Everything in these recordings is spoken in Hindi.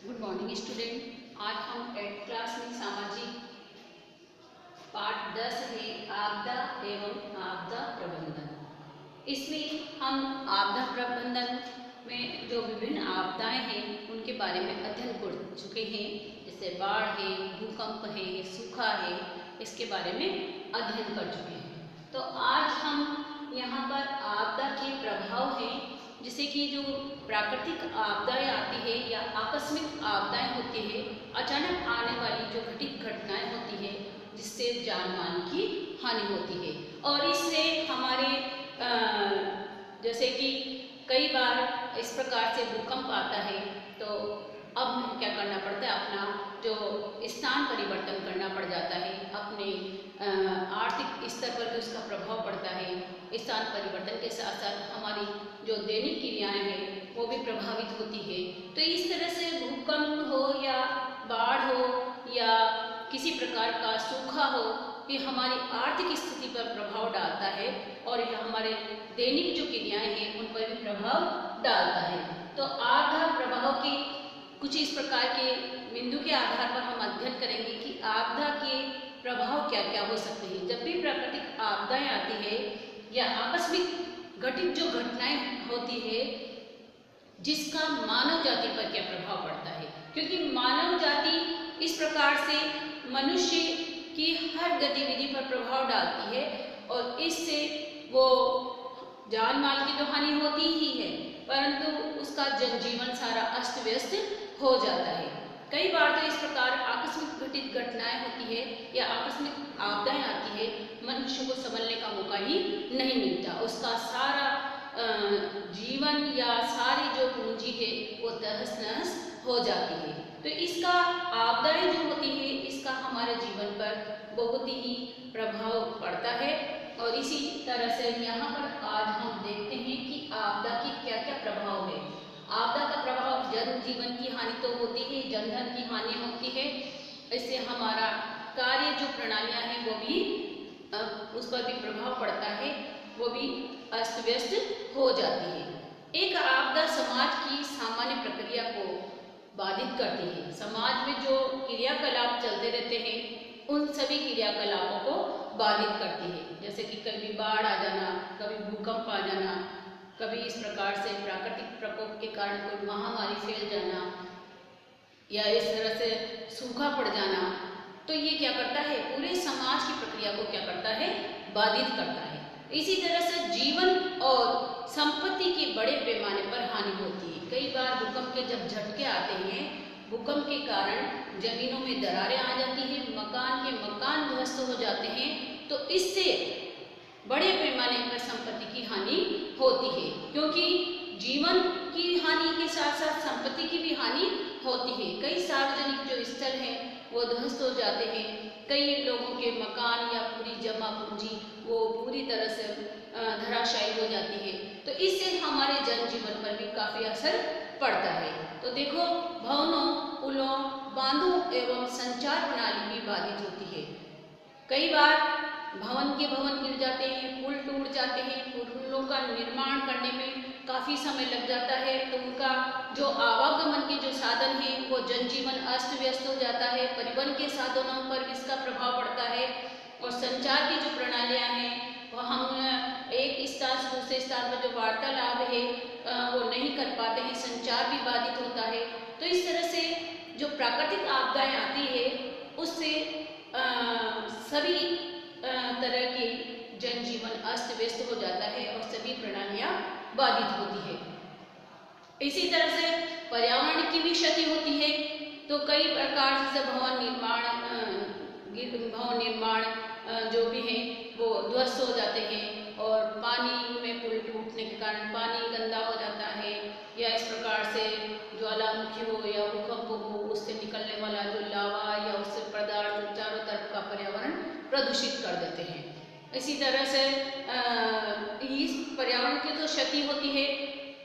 Good morning student. आज हम 8th क्लास में सामाजिक पाठ 10 है आपदा एवं आपदा प्रबंधन। इसमें हम आपदा प्रबंधन में जो विभिन्न आपदाएं हैं उनके बारे में अध्ययन कर चुके हैं, जैसे बाढ़ है, भूकंप है, सूखा है, इसके बारे में अध्ययन कर चुके हैं। तो आज हम यहाँ पर आपदा के प्रभाव हैं, जैसे कि जो प्राकृतिक आपदाएं आती है या आकस्मिक आपदाएं होती है, अचानक आने वाली जो घटित घटनाएं होती है जिससे जान माल की हानि होती है। और इससे हमारे जैसे कि कई बार इस प्रकार से भूकंप आता है तो अब हमें क्या करना पड़ता है, अपना जो स्थान परिवर्तन करना पड़ जाता है, अपने आर्थिक स्तर पर भी उसका प्रभाव पड़ता है। स्थान परिवर्तन के साथ साथ हमारी जो दैनिक क्रियाएं हैं वो भी प्रभावित होती है। तो इस तरह से भूकंप हो या बाढ़ हो या किसी प्रकार का सूखा हो, ये हमारी आर्थिक स्थिति पर प्रभाव डालता है और यह हमारे दैनिक जो क्रियाएं हैं उन पर भी प्रभाव डालता है। तो आपदा प्रभाव के कुछ इस प्रकार के बिंदु के आधार पर हम अध्ययन करेंगे कि आपदा के प्रभाव क्या क्या हो सकते हैं। जब भी प्राकृतिक आपदाएं आती है या आकस्मिक घटित जो घटनाएं होती है जिसका मानव जाति पर क्या प्रभाव पड़ता है, क्योंकि मानव जाति इस प्रकार से मनुष्य की हर गतिविधि पर प्रभाव डालती है और इससे वो जान माल की तो हानि होती ही है, परंतु उसका जनजीवन सारा अस्त व्यस्त हो जाता है। कई बार तो इस प्रकार आकस्मिक घटित घटनाएं होती है या आकस्मिक आपदाएं आती है, मनुष्य को संभलने का मौका ही नहीं मिलता, उसका सारा जीवन या सारी जो पूंजी है वो तहस नहस हो जाती है। तो इसका आपदाएं जो होती है इसका हमारे जीवन पर बहुत ही प्रभाव पड़ता है। और इसी तरह से यहाँ पर आज हम देखते हैं कि आपदा की क्या क्या प्रभाव है। आपदा का प्रभाव जन जीवन की हानि तो होती है, जनधन की हानि होती है, इससे हमारा कार्य जो प्रणालियाँ हैं वो भी उस पर भी प्रभाव पड़ता है, वो भी अस्त व्यस्त हो जाती है। एक आपदा समाज की सामान्य प्रक्रिया को बाधित करती है। समाज में जो क्रियाकलाप चलते रहते हैं उन सभी क्रियाकलापों को बाधित करती है, जैसे कि कभी बाढ़ आ जाना, कभी भूकंप आ जाना, कभी इस प्रकार से प्राकृतिक प्रकोप के कारण कोई महामारी फैल जाना या इस तरह से सूखा पड़ जाना। तो ये क्या करता है, पूरे समाज की प्रक्रिया को क्या करता है, बाधित करता है। इसी तरह से जीवन और संपत्ति की बड़े पैमाने पर हानि होती है। कई बार भूकंप के जब झटके आते हैं, भूकंप के कारण जमीनों में दरारें आ जाती हैं, मकान के मकान ध्वस्त हो जाते हैं, तो इससे बड़े पैमाने पर संपत्ति की हानि होती है, क्योंकि जीवन की हानि के साथ साथ संपत्ति की भी हानि होती है। कई सार्वजनिक जो स्थल हैं वो ध्वस्त हो जाते हैं, कई लोगों के मकान या पूरी जमा पूंजी वो पूरी तरह से धराशायी हो जाती है। तो इससे हमारे जनजीवन पर भी काफ़ी असर पड़ता है। तो देखो, भवनों, पुलों, बांधों एवं संचार प्रणाली भी बाधित होती है। कई बार भवन गिर जाते हैं, पुल टूट जाते हैं, पुलों का निर्माण करने में काफ़ी समय लग जाता है, तो उनका जो आवागमन के जो साधन हैं वो जनजीवन अस्त व्यस्त हो जाता है, परिवहन के साधनों पर भी इसका प्रभाव पड़ता है। और संचार की जो प्रणालियाँ हैं वो हम एक स्थान से दूसरे स्थान पर जो वार्तालाप है वो नहीं कर पाते हैं, संचार भी बाधित होता है। तो इस तरह से जो प्राकृतिक आपदाएं आती है उससे सभी तरह के जनजीवन अस्त व्यस्त हो जाता है और सभी प्रणालियाँ बाधित होती है। इसी तरह से पर्यावरण की भी क्षति होती है। तो कई प्रकार से भवन निर्माण जो भी हैं वो ध्वस्त हो जाते हैं और पानी में पुल टूटने के कारण पानी गंदा हो जाता है, या इस प्रकार से ज्वालामुखी हो या भूकंप हो उससे निकलने वाला जो लावा या उससे पदार्थ चारों तरफ का पर्यावरण प्रदूषित कर देते हैं। इसी तरह से इस पर्यावरण की तो क्षति होती है,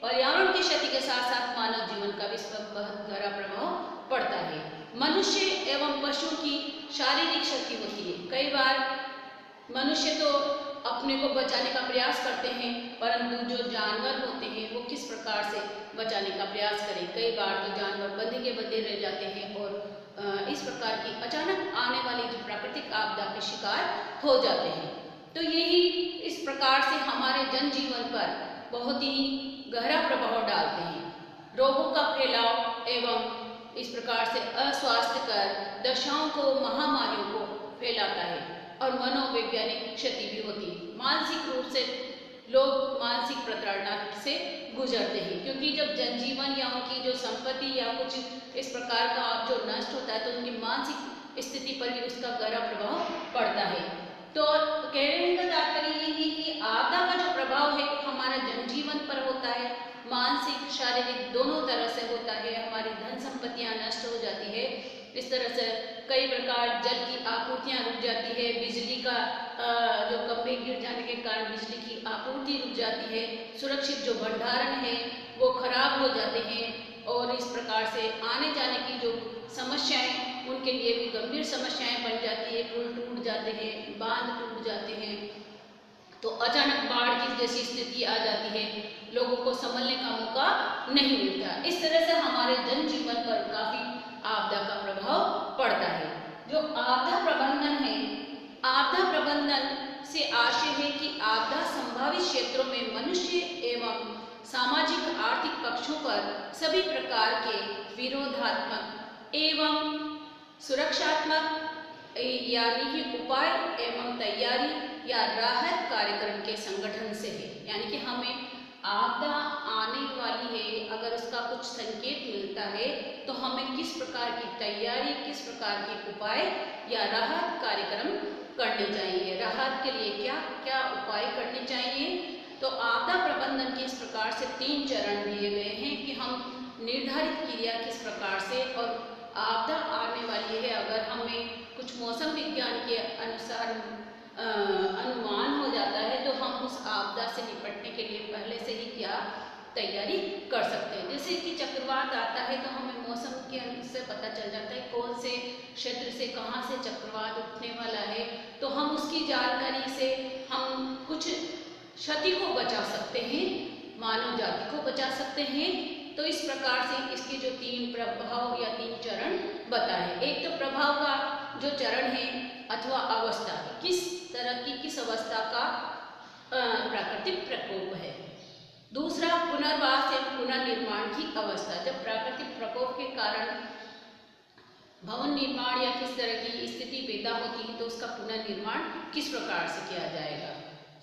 पर्यावरण की क्षति के साथ साथ मानव जीवन का भी इस पर बहुत गहरा प्रभाव पड़ता है। मनुष्य एवं पशु की शारीरिक क्षति होती है। कई बार मनुष्य तो अपने को बचाने का प्रयास करते हैं, परंतु जो जानवर होते हैं वो किस प्रकार से बचाने का प्रयास करें। कई बार तो जानवर बंधे के बंधे रह जाते हैं और इस प्रकार की अचानक आने वाली जो प्राकृतिक आपदा के शिकार हो जाते हैं। तो यही इस प्रकार से हमारे जनजीवन पर बहुत ही गहरा प्रभाव डालते हैं। रोगों का फैलाव एवं इस प्रकार से अस्वास्थ्यकर दशाओं को, महामारियों को फैलाता है और मनोवैज्ञानिक क्षति भी होती है। मानसिक रूप से लोग मानसिक प्रताड़ना से गुजरते हैं, क्योंकि जब जनजीवन या उनकी जो संपत्ति या कुछ इस प्रकार का जो नष्ट होता है तो उनकी मानसिक स्थिति पर भी उसका गहरा प्रभाव पड़ता है। तो कहने का तात्पर्य ये है कि आपदा का जो प्रभाव है हमारा जनजीवन पर होता है, मानसिक शारीरिक दोनों तरह से होता है। हमारी धन संपत्तियां नष्ट हो जाती है, इस तरह से कई प्रकार जल की आपूर्तियां रुक जाती है, बिजली का जो खंभे गिर जाने के कारण बिजली की आपूर्ति रुक जाती है, सुरक्षित जो भंडारण है वो खराब हो जाते हैं और इस प्रकार से आने जाने की जो समस्याएं उनके लिए भी गंभीर समस्याएं बन जाती है। पुल टूट जाते हैं, बांध टूट जाते हैं, तो अचानक बाढ़ की जैसी स्थिति आ जाती है, लोगों को संभलने का मौका नहीं मिलता। इस तरह से हमारे जनजीवन पर काफी आपदा का प्रभाव पड़ता है। जो आपदा प्रबंधन है, आपदा प्रबंधन से आशय है कि आपदा संभावित क्षेत्रों में मनुष्य एवं सामाजिक आर्थिक पक्षों पर सभी प्रकार के विरोधात्मक एवं सुरक्षात्मक यानी कि उपाय एवं तैयारी या राहत कार्यक्रम के संगठन से है। यानी कि हमें आपदा आने वाली है, अगर उसका कुछ संकेत मिलता है तो हमें किस प्रकार की तैयारी, किस प्रकार के उपाय या राहत कार्यक्रम करने चाहिए, राहत के लिए क्या क्या उपाय करने चाहिए। तो आपदा प्रबंधन के इस प्रकार से 3 चरण दिए गए हैं कि हम निर्धारित क्रिया किस प्रकार से, और आपदा आने वाली है अगर हमें कुछ मौसम विज्ञान के अनुसार अनुमान हो जाता है तो हम उस आपदा से निपटने के लिए पहले से ही क्या तैयारी कर सकते हैं। जैसे कि चक्रवात आता है तो हमें मौसम के से पता चल जाता है कौन से क्षेत्र से कहाँ से चक्रवात उठने वाला है, तो हम उसकी जानकारी से हम कुछ क्षति को बचा सकते हैं, मानव जाति को बचा सकते हैं। तो इस प्रकार से इसके जो 3 प्रभाव या 3 चरण बताए। एक तो प्रभाव का जो चरण है अथवा अवस्था, किस तरह की किस अवस्था का प्राकृतिक प्रकोप है। दूसरा पुनर्वास या पुनर्निर्माण की अवस्था, जब प्राकृतिक प्रकोप के कारण भवन निर्माण या किस तरह की स्थिति पैदा होती है तो उसका पुनर्निर्माण किस प्रकार से किया जाएगा।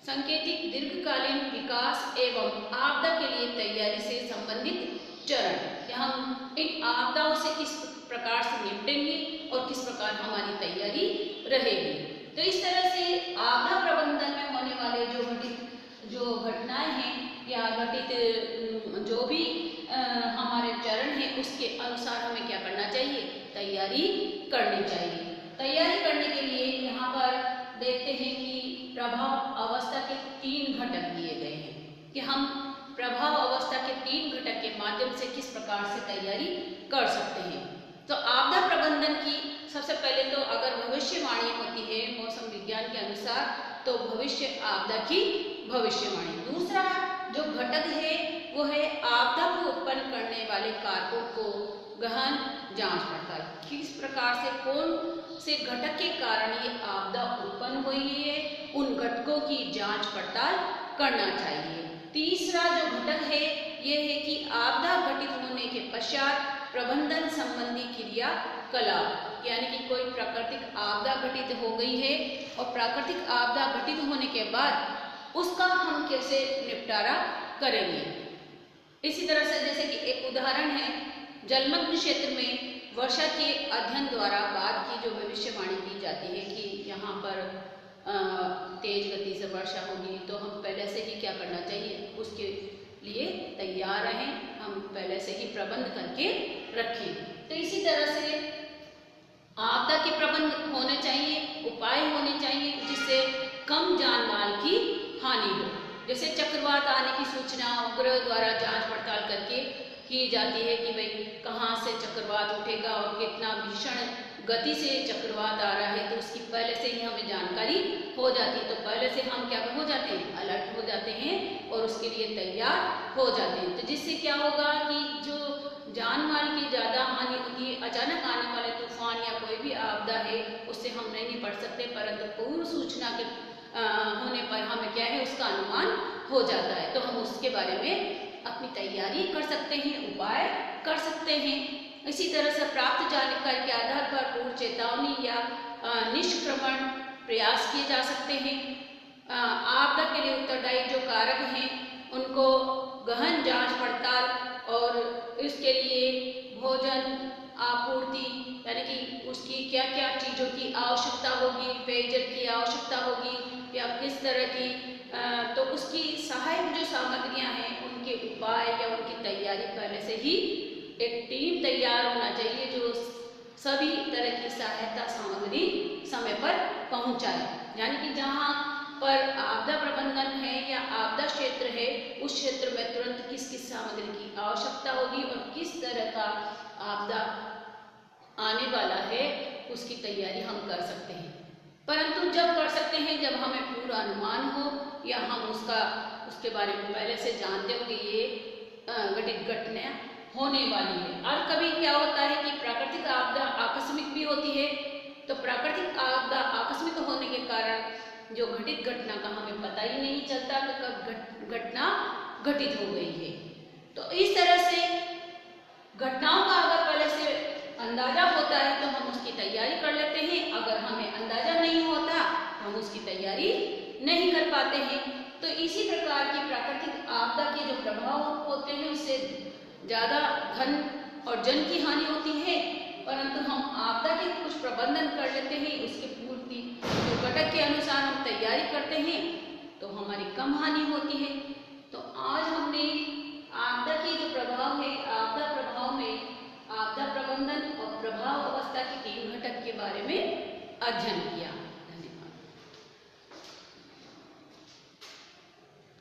सांकेतिक दीर्घकालीन विकास एवं आपदा के लिए तैयारी से संबंधित चरण, कि हम इन आपदाओं से किस प्रकार से निपटेंगे और किस प्रकार हमारी तैयारी रहेगी। तो इस तरह से आपदा प्रबंधन में होने वाले जो घटनाएं हैं या घटित जो भी हमारे चरण हैं उसके अनुसार हमें क्या करना चाहिए, तैयारी करनी चाहिए। तैयारी करने के लिए यहाँ पर देखते हैं कि प्रभाव अवस्था के 3 घटक दिए गए हैं कि हम प्रभाव अवस्था के 3 घटक के माध्यम से किस प्रकार से तैयारी कर सकते हैं। तो आपदा प्रबंधन की सबसे पहले तो अगर भविष्यवाणी होती है मौसम विज्ञान के अनुसार तो भविष्य आपदा की भविष्यवाणी। दूसरा जो घटक है वो है आपदा को उत्पन्न करने वाले कारकों को गहन जांच पड़ताल, किस प्रकार से कौन से घटक के कारण ये आपदा उत्पन्न हुई है, उन घटकों की जांच पड़ताल करना चाहिए। तीसरा जो घटक है ये है कि आपदा घटित होने के पश्चात प्रबंधन संबंधी क्रियाकलाप, यानी कि कोई प्राकृतिक आपदा घटित हो गई है और प्राकृतिक आपदा घटित होने के बाद उसका हम कैसे निपटारा करेंगे। इसी तरह से जैसे कि एक उदाहरण है, जलमग्न क्षेत्र में वर्षा के अध्ययन द्वारा बाद की जो भविष्यवाणी की जाती है कि यहाँ पर तेज गति से वर्षा होगी, तो हम पहले से ही क्या करना चाहिए, उसके लिए तैयार रहें, हम पहले से ही प्रबंध करके रखें। तो इसी तरह से आपदा के प्रबंध होने चाहिए, उपाय होने चाहिए जिससे कम जान माल की हानि हो। जैसे चक्रवात आने की सूचना उपग्रह द्वारा जांच पड़ताल करके की जाती है कि भाई कहाँ से चक्रवात उठेगा और कितना भीषण गति से चक्रवात आ रहा है, तो उसकी पहले से ही हमें जानकारी हो जाती है। तो पहले से हम क्या हो जाते हैं, अलर्ट हो जाते हैं और उसके लिए तैयार हो जाते हैं। तो जिससे क्या होगा कि जो जान माल की ज़्यादा हानि होती है, अचानक आने वाले तूफान या कोई भी आपदा है उससे हम नहीं निपट सकते, परंतु पूर्व सूचना के होने पर हमें क्या है उसका अनुमान हो जाता है। तो हम उसके बारे में अपनी तैयारी कर सकते हैं, उपाय कर सकते हैं। इसी तरह से प्राप्त जानकारी के आधार पर पूर्व चेतावनी या निष्क्रमण प्रयास किए जा सकते हैं। आपदा के लिए उत्तरदायी जो कारक हैं उनको गहन जांच पड़ताल और इसके लिए भोजन आपूर्ति यानी कि उसकी क्या क्या चीज़ों की आवश्यकता होगी, पेयजल की आवश्यकता होगी या किस तरह की, तो उसकी सहायक जो सामग्रियां हैं उनके उपाय या उनकी तैयारी पहले से ही एक टीम तैयार होना चाहिए जो सभी तरह की सहायता सामग्री समय पर पहुंचाए। यानी कि जहां पर आपदा प्रबंधन है या आपदा क्षेत्र है उस क्षेत्र में तुरंत किस किस सामग्री की आवश्यकता होगी और किस तरह का आपदा आने वाला है उसकी तैयारी हम कर सकते हैं। परंतु जब कर सकते हैं जब हमें पूरा अनुमान हो या हम उसके बारे में पहले से जानते हो कि ये घटित घटना होने वाली है। और कभी क्या होता है कि प्राकृतिक आपदा आकस्मिक भी होती है, तो प्राकृतिक आपदा आकस्मिक होने के कारण जो घटित घटना का हमें पता ही नहीं चलता कि कब घटना घटित हो गई है। तो इस तरह से घटनाओं का अगर पहले से अंदाजा होता है तो हम उसकी तैयारी कर लेते हैं, अगर हमें अंदाजा नहीं होता हम उसकी तैयारी नहीं कर पाते हैं। तो इसी प्रकार की प्राकृतिक आपदा के जो प्रभाव होते हैं उससे ज़्यादा धन और जन की हानि होती है, परंतु हम आपदा के कुछ प्रबंधन कर लेते हैं, उसके पूर्ति जो घटक के अनुसार हम तैयारी करते हैं तो हमारी कम हानि होती है। तो आज हमने आपदा के जो प्रभाव है, आपदा प्रभाव में आपदा प्रबंधन और प्रभाव अवस्था के 3 घटक के बारे में अध्ययन किया।